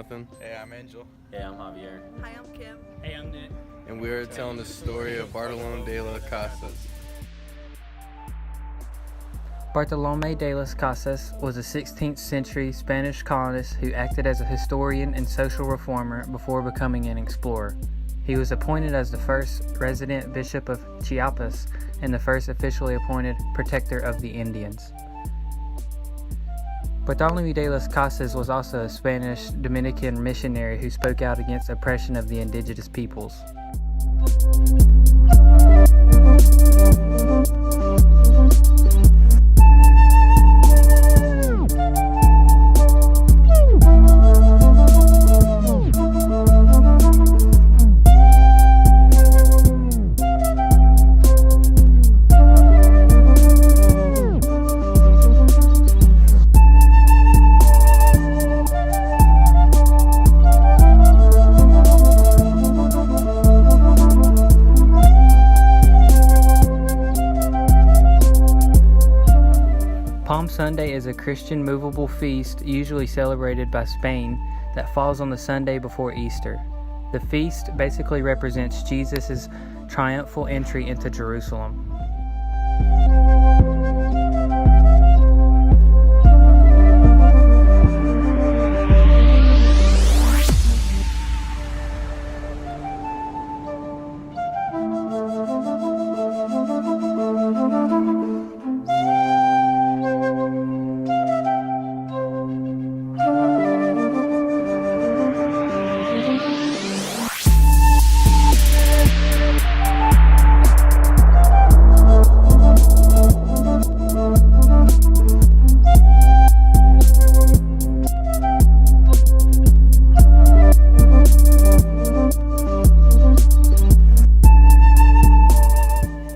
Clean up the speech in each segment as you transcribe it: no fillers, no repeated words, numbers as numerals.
Jonathan. Hey, I'm Angel. Hey, I'm Javier. Hi, I'm Kim. Hey, I'm Nick. And we are telling the story of Bartolome de las Casas. Bartolome de las Casas was a 16th century Spanish colonist who acted as a historian and social reformer before becoming an explorer. He was appointed as the first resident bishop of Chiapas and the first officially appointed protector of the Indians. Bartolome de las Casas was also a Spanish Dominican missionary who spoke out against oppression of the indigenous peoples. Palm Sunday is a Christian movable feast usually celebrated by Spain that falls on the Sunday before Easter. The feast basically represents Jesus' triumphal entry into Jerusalem.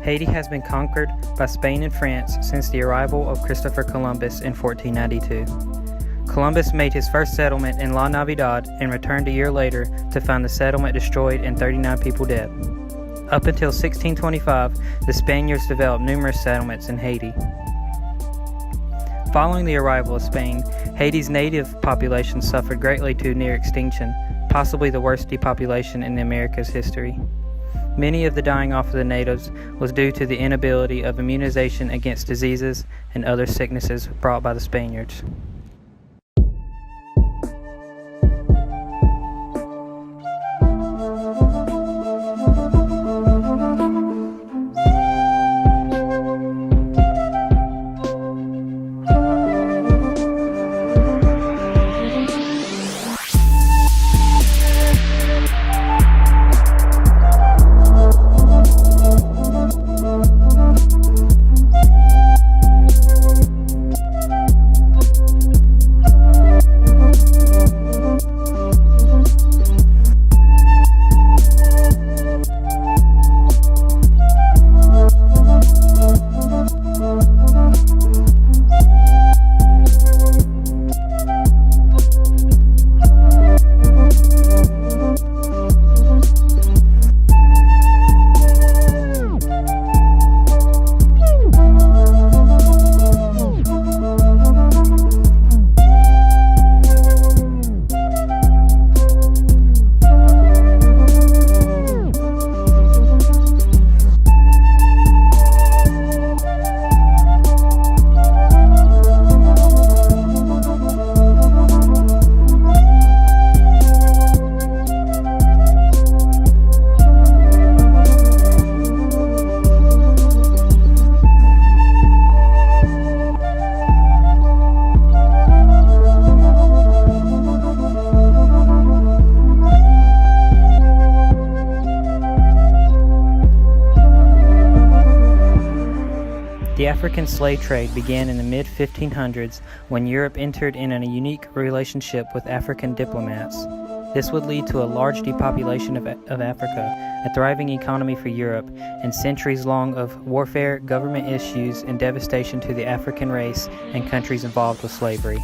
Haiti has been conquered by Spain and France since the arrival of Christopher Columbus in 1492. Columbus made his first settlement in La Navidad and returned a year later to find the settlement destroyed and 39 people dead. Up until 1625, the Spaniards developed numerous settlements in Haiti. Following the arrival of Spain, Haiti's native population suffered greatly to near extinction, possibly the worst depopulation in America's history. Many of the dying off of the natives was due to the inability of immunization against diseases and other sicknesses brought by the Spaniards. The African slave trade began in the mid-1500s when Europe entered in a unique relationship with African diplomats. This would lead to a large depopulation of Africa, a thriving economy for Europe, and centuries long of warfare, government issues, and devastation to the African race and countries involved with slavery.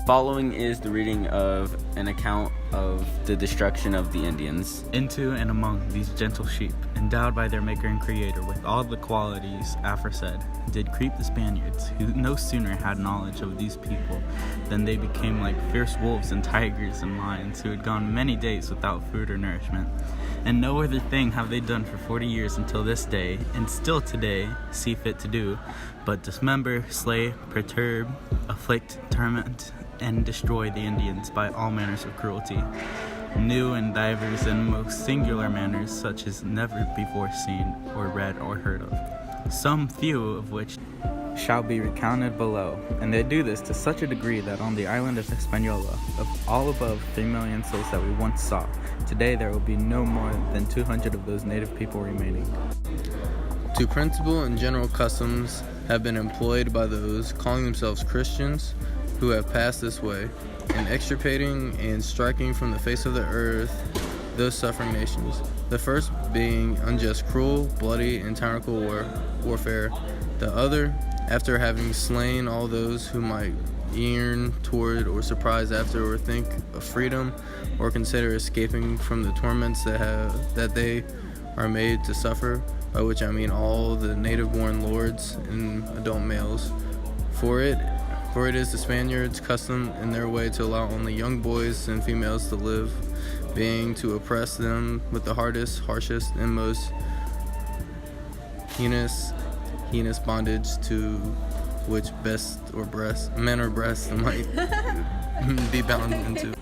following is the reading of an account of the destruction of the Indians. Into and among these gentle sheep, endowed by their maker and creator with all the qualities aforesaid, did creep the Spaniards, who no sooner had knowledge of these people than they became like fierce wolves and tigers and lions who had gone many days without food or nourishment. And no other thing have they done for 40 years until this day, and still today see fit to do, but dismember, slay, perturb, afflict, torment, and destroy the Indians by all manners of cruelty, new and divers and most singular manners, such as never before seen, or read, or heard of, some few of which shall be recounted below. And they do this to such a degree that on the island of Hispaniola, of all above 3 million souls that we once saw, today there will be no more than 200 of those native people remaining. Two principal and general customs have been employed by those calling themselves Christians who have passed this way, in extirpating and striking from the face of the earth those suffering nations. The first being unjust, cruel, bloody, and tyrannical warfare. The other, after having slain all those who might yearn toward or surprise after or think of freedom or consider escaping from the torments that they are made to suffer, by which I mean all the native-born lords and adult males. For it is the Spaniards' custom in their way to allow only young boys and females to live, being to oppress them with the hardest, harshest, and most heinous bondage, to which men or breast might be bound into.